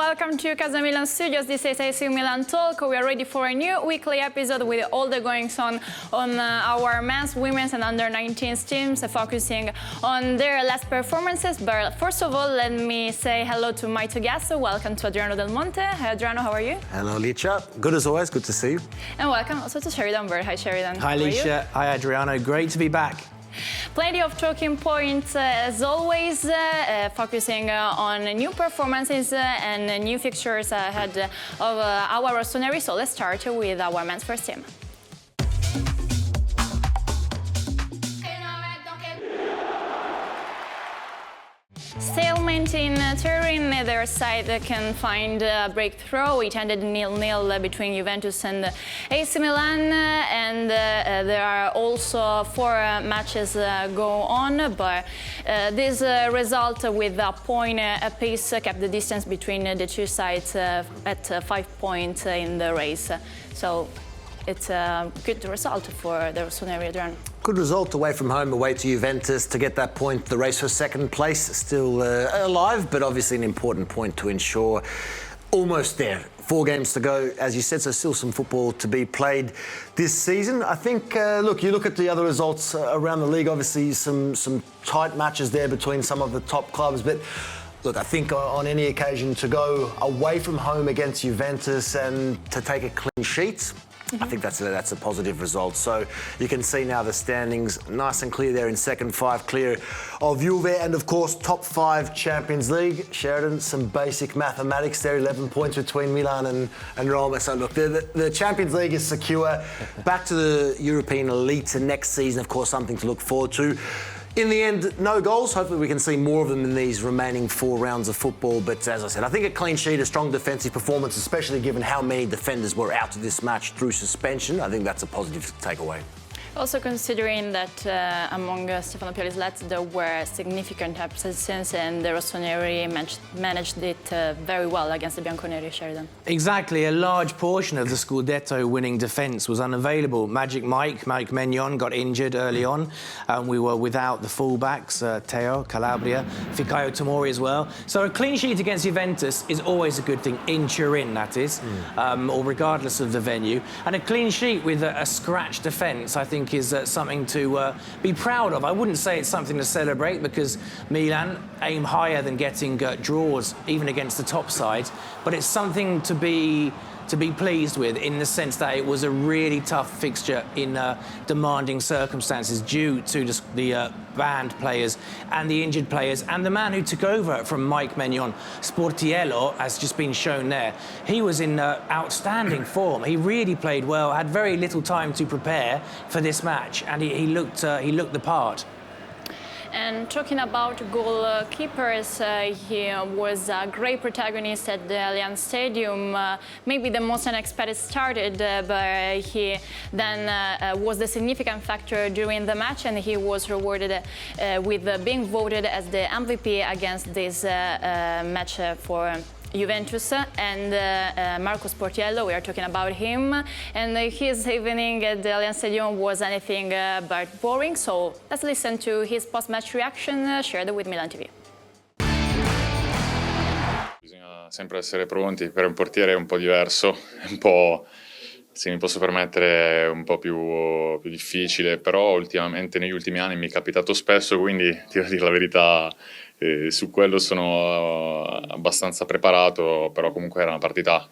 welcome to Casa Milan Studios. This is AC Milan Talk. We are ready for a new weekly episode with all the goings on our men's, women's and under-19 teams, focusing on their last performances. But first of all, let me say hello to my two guests. Welcome to Adriano Del Monte. Hi, Adriano, how are you? Hello, Licia. Good as always, good to see you. And welcome also to Sheridan Bird. Hi, Sheridan. Hi, Licia. Hi, Adriano. Great to be back. Plenty of talking points as always, focusing on new performances and new fixtures ahead of our rossoneri. So let's start with our men's first team. Stalemate in Turin, neither side can find a breakthrough. It ended 0-0 between Juventus and AC Milan, and there are also 4 matches go on, but this result with a point apiece kept the distance between the two sides at 5 points in the race. So it's a good result for the rossoneri, Adriano. Good result away from home, away to Juventus to get that point. The race for second place still alive, but obviously an important point to ensure almost there. 4 games to go, as you said, so still some football to be played this season. I think, you look at the other results around the league, obviously some tight matches there between some of the top clubs, but look, I think on any occasion to go away from home against Juventus and to take a clean sheet, I think that's a positive result. So you can see now the standings nice and clear there in second, 5 clear of Juve, and of course top 5 Champions League. Sheridan, some basic mathematics there, 11 points between Milan and Roma. So look, the Champions League is secure. Back to the European elite next season, of course, something to look forward to. In the end, no goals. Hopefully we can see more of them in these remaining 4 rounds of football. But as I said, I think a clean sheet, a strong defensive performance, especially given how many defenders were out of this match through suspension, I think that's a positive takeaway. Also considering that among Stefano Pioli's lads there were significant absences and the rossoneri managed it very well against the bianconeri, Sheridan. Exactly, a large portion of the Scudetto winning defence was unavailable. Mike Maignan got injured early on. We were without the fullbacks, Teo, Calabria, Fikayo Tomori as well. So a clean sheet against Juventus is always a good thing, in Turin that is, or regardless of the venue. And a clean sheet with a scratch defence, I think, is something to be proud of. I wouldn't say it's something to celebrate because Milan aim higher than getting draws even against the top side, but it's something to be pleased with in the sense that it was a really tough fixture in demanding circumstances due to the banned players and the injured players, and the man who took over from Mike Maignan, Sportiello, has just been shown there. He was in outstanding form. He really played well, had very little time to prepare for this match, and he looked the part. And talking about goalkeepers, he was a great protagonist at the Allianz Stadium. Maybe the most unexpected started, but he then was the significant factor during the match, and he was rewarded with being voted as the MVP against this match for Juventus. And Marco Sportiello, we are talking about him, and his evening at the Allianz Stadium was anything but boring. So let's listen to his post-match reaction shared with Milan TV. Bisogna sempre essere pronti. Per un portiere è un po' diverso, un po', se mi posso permettere, un po' più difficile, però ultimamente negli ultimi anni mi è capitato spesso, quindi ti devo dire la verità. Su quello sono abbastanza preparato, però comunque era una partita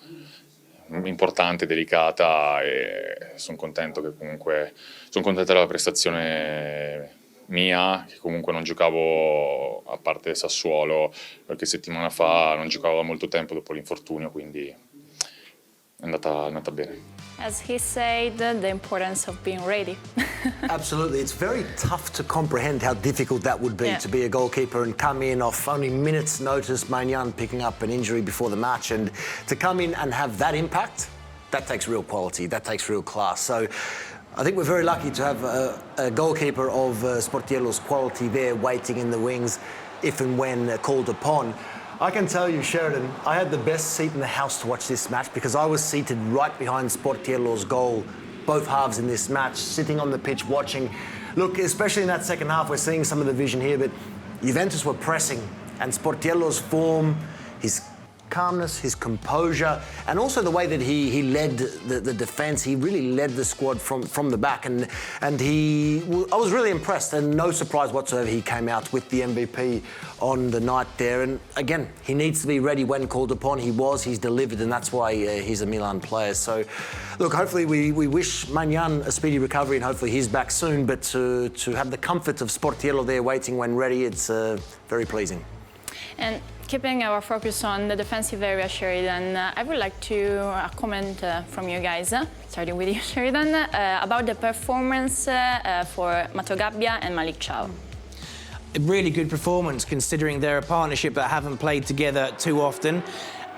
importante, delicata, e sono contento della prestazione mia, che comunque non giocavo, a parte Sassuolo qualche settimana fa, non giocavo da molto tempo dopo l'infortunio, quindi è andata bene. As he said, the importance of being ready. Absolutely. It's very tough to comprehend how difficult that would be to be a goalkeeper and come in off only minutes' notice, Maignan picking up an injury before the match, and to come in and have that impact, that takes real quality, that takes real class. So I think we're very lucky to have a goalkeeper of Sportiello's quality there waiting in the wings if and when called upon. I can tell you, Sheridan, I had the best seat in the house to watch this match because I was seated right behind Sportiello's goal, both halves in this match, sitting on the pitch watching. Look, especially in that second half, we're seeing some of the vision here, but Juventus were pressing, and Sportiello's form, his calmness, his composure, and also the way that he led the defence. He really led the squad from the back, and I was really impressed, and no surprise whatsoever he came out with the MVP on the night there. And again, he needs to be ready when called upon. He's delivered, and that's why he's a Milan player. So look, hopefully we wish Maignan a speedy recovery, and hopefully he's back soon, but to have the comfort of Sportiello there waiting when ready, it's very pleasing. And keeping our focus on the defensive area, Sheridan, I would like to comment from you guys, starting with you, Sheridan, about the performance for Matteo Gabbia and Malick Thiaw. A really good performance, considering they're a partnership that haven't played together too often.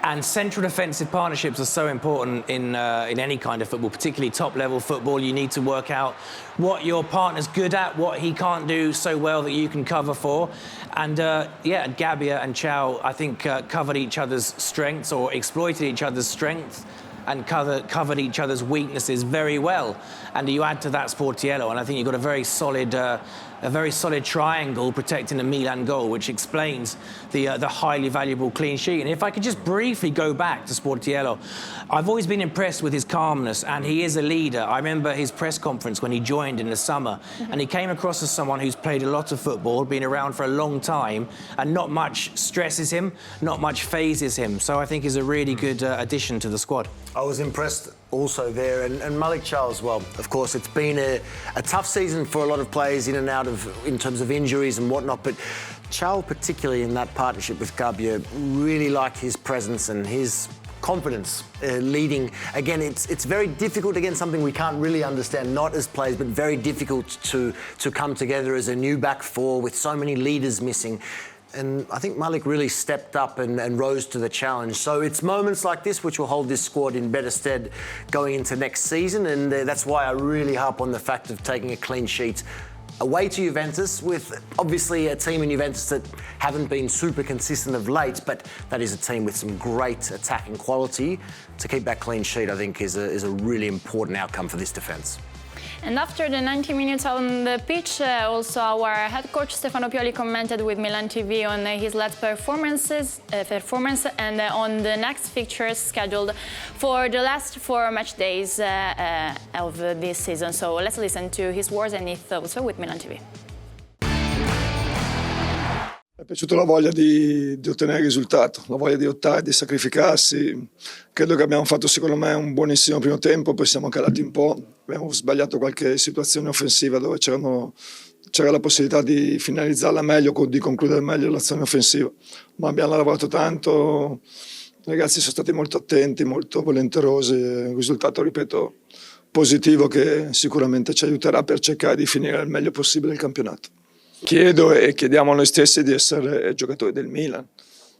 And central defensive partnerships are so important in any kind of football, particularly top-level football. You need to work out what your partner's good at, what he can't do so well that you can cover for. And Gabbia and Thiaw, I think, covered each other's strengths or exploited each other's strengths and covered each other's weaknesses very well. And you add to that Sportiello, and I think you've got a very solid triangle protecting the Milan goal, which explains the highly valuable clean sheet. And if I could just briefly go back to Sportiello, I've always been impressed with his calmness, and he is a leader. I remember his press conference when he joined in the summer, and he came across as someone who's played a lot of football, been around for a long time, and not much stresses him, not much phases him. So I think he's a really good addition to the squad. I was impressed also there, and Malick Thiaw as well. Of course, it's been a tough season for a lot of players in and out in terms of injuries and whatnot, but Thiaw, particularly in that partnership with Gabbia, really like his presence and his confidence leading. Again, it's very difficult, again, something we can't really understand, not as players, but very difficult to come together as a new back four with so many leaders missing. And I think Malick really stepped up and rose to the challenge. So it's moments like this which will hold this squad in better stead going into next season. And that's why I really harp on the fact of taking a clean sheet away to Juventus, with obviously a team in Juventus that haven't been super consistent of late, but that is a team with some great attacking quality. To keep that clean sheet, I think, is a really important outcome for this defence. And after the 90 minutes on the pitch, also our head coach Stefano Pioli commented with Milan TV on his last performance and on the next fixtures scheduled for the last 4 match days of this season. So let's listen to his words and his thoughts with Milan TV. Mi è piaciuta la voglia di ottenere il risultato, la voglia di lottare, di sacrificarsi. Credo che abbiamo fatto, secondo me, un buonissimo primo tempo, poi siamo calati un po', abbiamo sbagliato qualche situazione offensiva dove c'era la possibilità di finalizzarla meglio, di concludere meglio l'azione offensiva. Ma abbiamo lavorato tanto, i ragazzi sono stati molto attenti, molto volenterosi, un risultato, ripeto, positivo che sicuramente ci aiuterà per cercare di finire il meglio possibile il campionato. Chiedo e chiediamo a noi stessi di essere giocatori del Milan.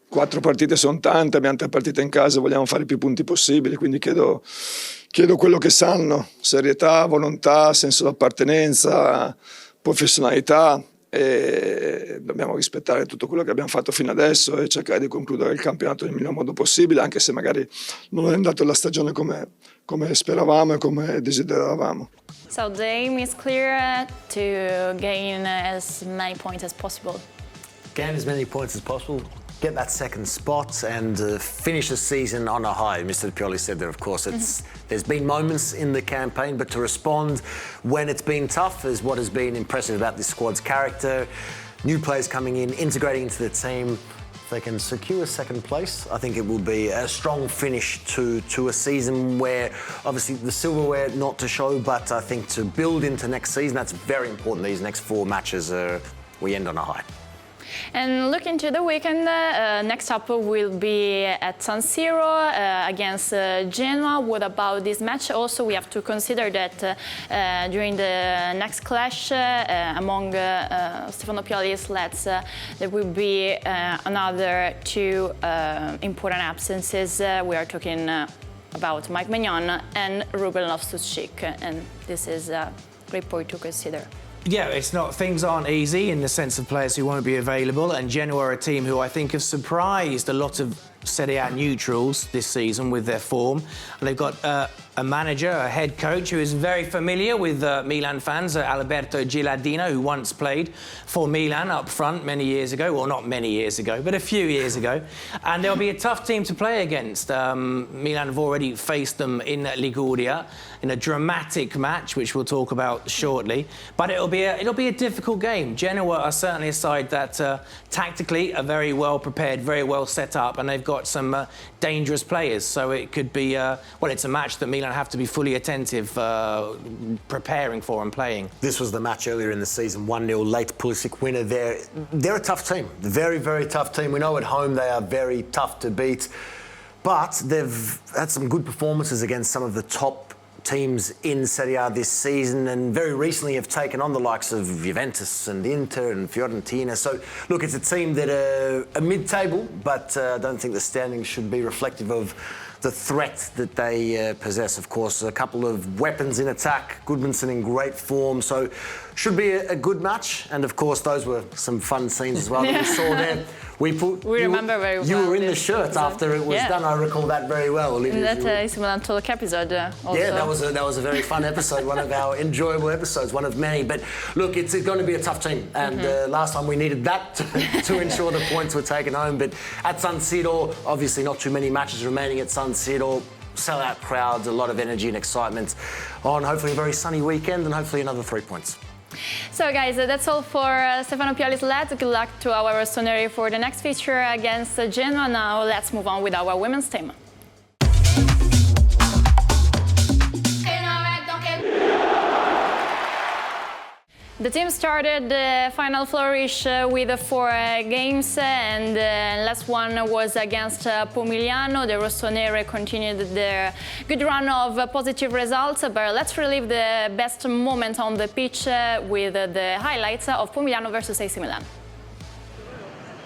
4 partite sono tante, abbiamo 3 partite in casa, vogliamo fare più punti possibili, quindi chiedo quello che sanno: serietà, volontà, senso d'appartenenza, professionalità, e dobbiamo rispettare tutto quello che abbiamo fatto fino adesso e cercare di concludere il campionato nel miglior modo possibile, anche se magari non è andata la stagione come speravamo e come desideravamo. So the aim is clear, to gain as many points as possible. Gain as many points as possible, get that second spot, and finish the season on a high. Mr. Pioli said there, of course, there's been moments in the campaign, but to respond when it's been tough is what has been impressive about this squad's character. New players coming in, integrating into the team. If they can secure second place, I think it will be a strong finish to a season where obviously the silverware not to show, but I think to build into next season, that's very important. These next 4 matches, we end on a high. And looking to the weekend, next up will be at San Siro against Genoa. What about this match? Also, we have to consider that during the next clash among Stefano Pioli's lads, there will be another 2 important absences. We are talking about Mike Maignan and Ruben Loftus-Cheek, and this is a great point to consider. Yeah, things aren't easy in the sense of players who won't be available, and Genoa are a team who I think have surprised a lot of Serie A neutrals this season with their form. And they've got a manager, a head coach who is very familiar with Milan fans, Alberto Gilardino, who once played for Milan up front many years ago. Well, not many years ago, but a few years ago. And they'll be a tough team to play against. Milan have already faced them in Liguria in a dramatic match, which we'll talk about shortly. But it'll be a difficult game. Genoa are certainly a side that tactically are very well prepared, very well set up, and they've got some dangerous players. So it could be, well, it's a match that Milan have to be fully attentive, preparing for and playing. This was the match earlier in the season, 1-0 late Pulisic winner there. They're a tough team, very, very tough team. We know at home they are very tough to beat, but they've had some good performances against some of the top teams in Serie A this season, and very recently have taken on the likes of Juventus and Inter and Fiorentina. So, look, it's a team that are mid-table, but I don't think the standings should be reflective of the threat that they possess. Of course, a couple of weapons in attack, Goodmanson in great form, so should be a good match. And of course, those were some fun scenes as well that we saw there. We remember very well. You were in the shirt after it was done. I recall that very well, Olivia. In that Milan Talk episode also. Yeah, that was a very fun episode, one of our enjoyable episodes, one of many. But look, it's going to be a tough team. And last time we needed that to ensure the points were taken home. But at San Siro, obviously not too many matches remaining at San Siro. Sell-out crowds, a lot of energy and excitement on hopefully a very sunny weekend and hopefully another 3 points. So guys, that's all for Stefano Pioli's Lads. Good luck to our rossoneri for the next feature against Genoa. Now let's move on with our women's team. The team started the final flourish with 4 games, and last one was against Pomigliano. The rossoneri continued their good run of positive results, but let's relive the best moment on the pitch with the highlights of Pomigliano versus AC Milan.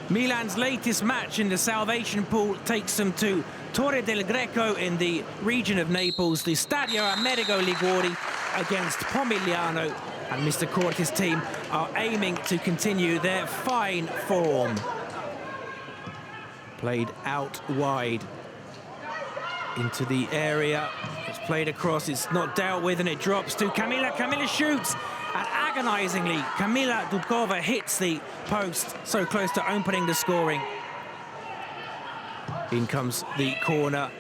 Milan's latest match in the salvation pool takes them to Torre del Greco in the region of Naples, the Stadio Amerigo Liguori against Pomigliano. And Mr. Corti's team are aiming to continue their fine form. Played out wide into the area. It's played across, it's not dealt with, and it drops to Camilla. Camilla shoots, and agonizingly, Camilla Dubkova hits the post, so close to opening the scoring. In comes the corner,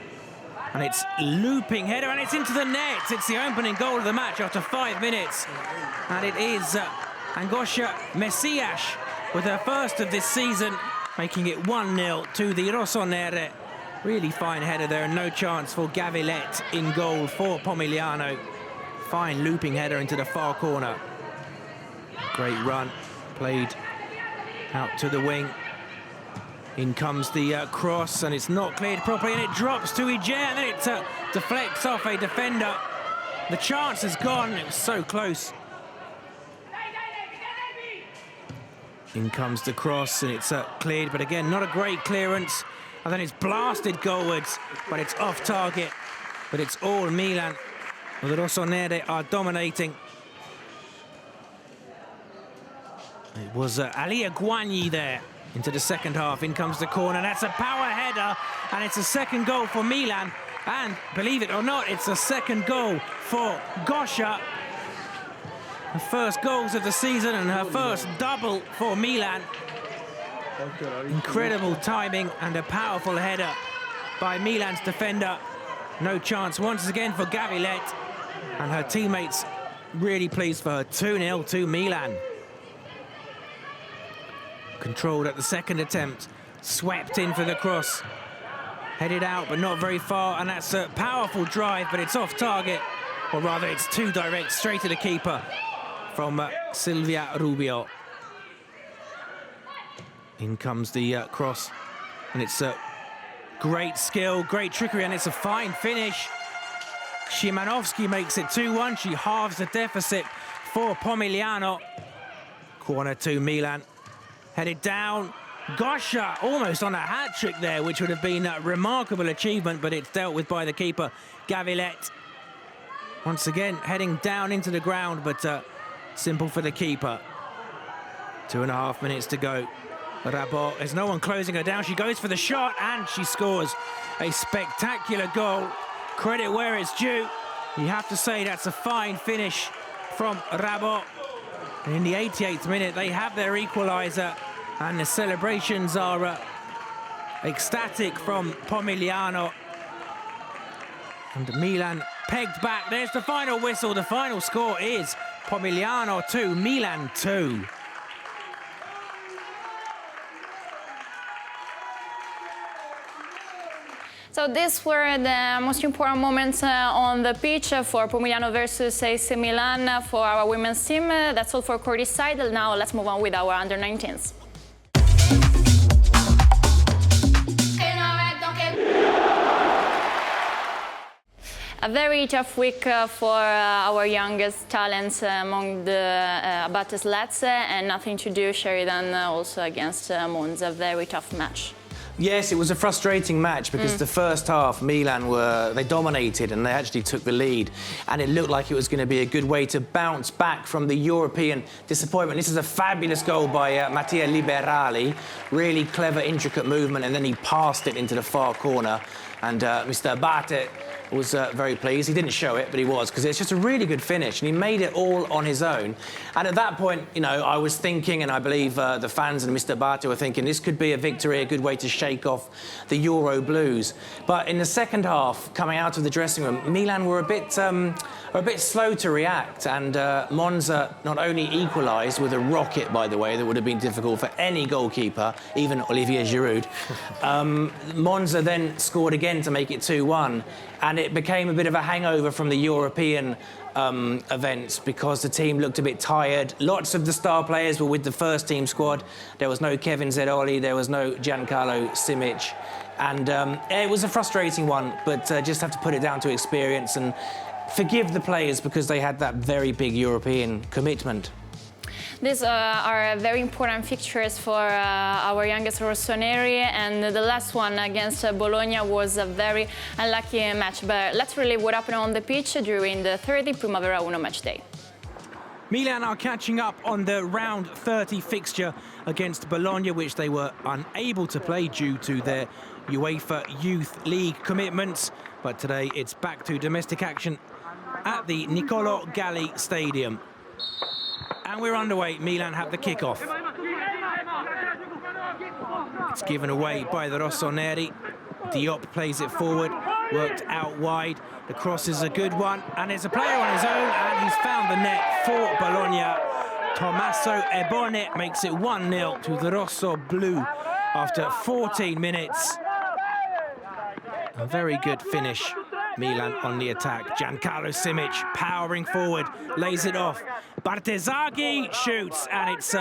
and it's looping header, and it's into the net. It's the opening goal of the match after 5 minutes. And it is Angoscia Messias with her first of this season, making it 1-0 to the rossoneri. Really fine header there, and no chance for Gavillet in goal for Pomigliano. Fine looping header into the far corner. Great run, played out to the wing. In comes the cross, and it's not cleared properly, and it drops to Ige, and then it deflects off a defender. The chance is gone, it was so close. In comes the cross, and it's cleared, but again, not a great clearance. And then it's blasted goalwards, but it's off target. But it's all Milan. Well, the rossoneri are dominating. It was Ali Aguagni there into the second half. In comes the corner. That's a power header, and it's a second goal for Milan. And believe it or not, it's a second goal for Goscia. Her first goals of the season and her first double for Milan. Incredible timing and a powerful header by Milan's defender. No chance once again for Gavillet, and her teammates really pleased for her. 2-0 to Milan. Controlled at the second attempt, swept in for the cross. Headed out, but not very far, and that's a powerful drive, but it's off target. Or rather, it's too direct, straight to the keeper from Silvia Rubio. In comes the cross, and it's a great skill, great trickery, and it's a fine finish. Szymanowski makes it 2-1. She halves the deficit for Pomigliano. Corner to Milan. Headed down. Goscia almost on a hat-trick there, which would have been a remarkable achievement, but it's dealt with by the keeper, Gavillet. Once again, heading down into the ground, but simple for the keeper. 2.5 minutes to go. Rabat, there's no one closing her down. She goes for the shot and she scores a spectacular goal. Credit where it's due. You have to say that's a fine finish from Rabat. And in the 88th minute, they have their equaliser, and the celebrations are ecstatic from Pomigliano. And Milan pegged back. There's the final whistle. The final score is Pomigliano 2, Milan 2. So these were the most important moments on the pitch for Pomigliano versus AC Milan for our women's team. That's all for Cordy's side. Now let's move on with our under-19s. A very tough week for our youngest talents among the Abates lads, and nothing to do, Sheridan, also against Monza. A very tough match. Yes, it was a frustrating match because the first half, Milan they dominated and they actually took the lead. And it looked like it was going to be a good way to bounce back from the European disappointment. This is a fabulous goal by Mattia Liberali. Really clever, intricate movement, and then he passed it into the far corner. And Mr. Abate was very pleased. He didn't show it, but he was, because it's just a really good finish, and he made it all on his own. And at that point, you know, I was thinking, and I believe the fans and Mr. Abate were thinking, this could be a victory, a good way to shake off the Euro blues. But in the second half, coming out of the dressing room, Milan were a bit slow to react, and Monza not only equalised with a rocket, by the way, that would have been difficult for any goalkeeper, even Olivier Giroud. Monza then scored again to make it 2-1. And it became a bit of a hangover from the European events because the team looked a bit tired. Lots of the star players were with the first team squad. There was no Kevin Zeroli, there was no Giancarlo Simic. And it was a frustrating one, but just have to put it down to experience and forgive the players because they had that very big European commitment. These are very important fixtures for our youngest rossoneri, and the last one against Bologna was a very unlucky match. But let's relive what happened on the pitch during the 30 Primavera Uno match day. Milan are catching up on the round 30 fixture against Bologna, which they were unable to play due to their UEFA Youth League commitments. But today it's back to domestic action at the Niccolò Galli Stadium. And we're underway. Milan have the kickoff. It's given away by the Rossoneri. Diop plays it forward, worked out wide. The cross is a good one, and it's a player on his own, and he's found the net for Bologna. Tommaso Ebone makes it 1-0 to the Rosso Blu after 14 minutes. A very good finish. Milan on the attack. Giancarlo Simic powering forward, lays it off. Bartesaghi shoots, and it's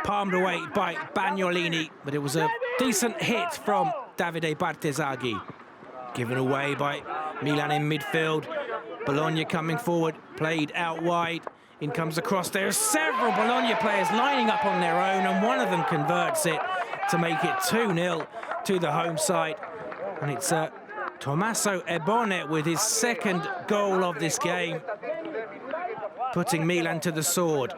palmed away by Bagnolini, but it was a decent hit from Davide Bartesaghi. Given away by Milan in midfield. Bologna coming forward, played out wide. In comes the cross. There are several Bologna players lining up on their own, and one of them converts it to make it 2-0 to the home side. And it's Tommaso Ebone with his second goal of this game, putting Milan to the sword.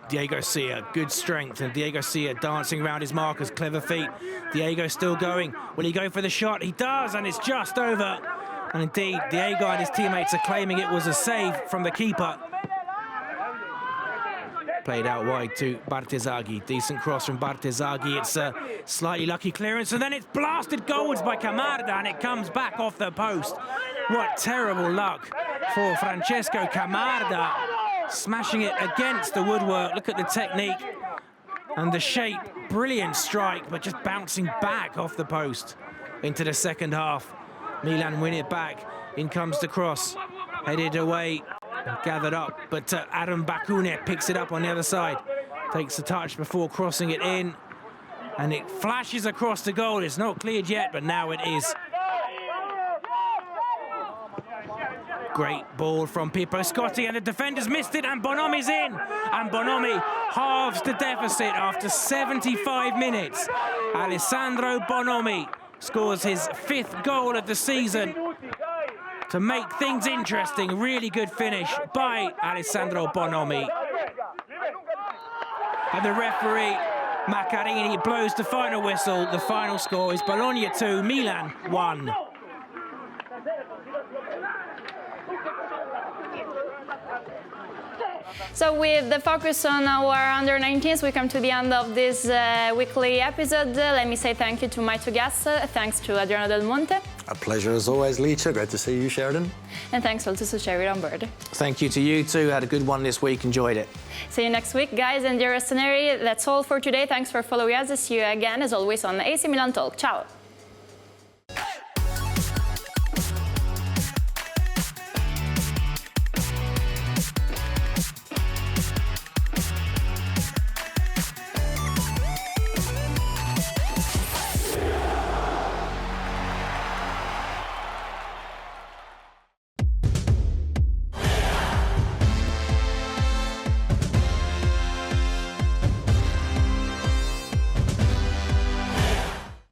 Diego Sia, good strength, and Diego Sia dancing around his markers, clever feet. Diego still going. Will he go for the shot? He does, and it's just over. And indeed, Diego and his teammates are claiming it was a save from the keeper. Played out wide to Bartesaghi. Decent cross from Bartesaghi. It's a slightly lucky clearance, and then it's blasted goalwards by Camarda, and it comes back off the post. What terrible luck for Francesco Camarda, smashing it against the woodwork. Look at the technique and the shape. Brilliant strike, but just bouncing back off the post into the second half. Milan win it back. In comes the cross, headed away, gathered up, but Adam Bakune picks it up on the other side. Takes a touch before crossing it in, and it flashes across the goal. It's not cleared yet, but now it is. Great ball from Pippo Scotti, and the defenders missed it, and Bonomi's in. And Bonomi halves the deficit after 75 minutes. Alessandro Bonomi scores his 5th goal of the season to make things interesting. Really good finish by Alessandro Bonomi. And the referee, Maccarini, blows the final whistle. The final score is Bologna 2, Milan 1. So with the focus on our under-19s, we come to the end of this weekly episode. Let me say thank you to my two guests. Thanks to Adriano Del Monte. A pleasure as always, Licia. Great to see you, Sheridan. And thanks also to Sherry on board. Thank you to you too. Had a good one this week. Enjoyed it. See you next week, guys. And dear listeners, that's all for today. Thanks for following us. See you again, as always, on AC Milan Talk. Ciao.